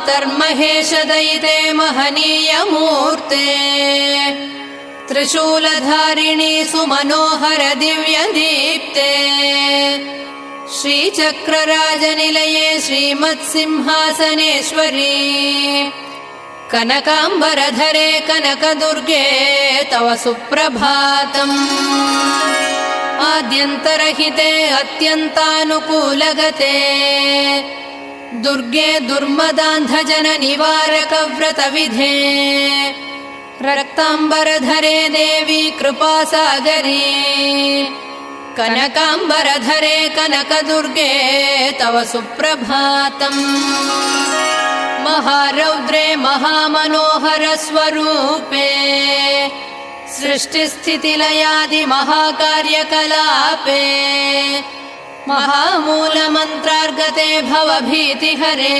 तर्महेशदयिते महनीयमूर्ते त्रिशूलधारिणी सुमनोहर दिव्यदीप्ते श्रीचक्रराजनिलये श्रीमत्सिंहासनेश्वरी कनकाम्बरधरे कनकदुर्गे तव सुप्रभातम्। आद्यन्तरहिते अत्यन्तानुकूलगते दुर्गे दुर्मदान्धजननिवारकव्रतविधे रक्ताम्बरधरे देवी कृपासागरी कनकाम्बरधरे कनकदुर्गे तव सुप्रभातम्। महारौद्रे महामनोहर स्वरूपे सृष्टिस्थितिलयादि महाकार्यकलापे महामूलमन्त्रार्गते भवभीतिहरे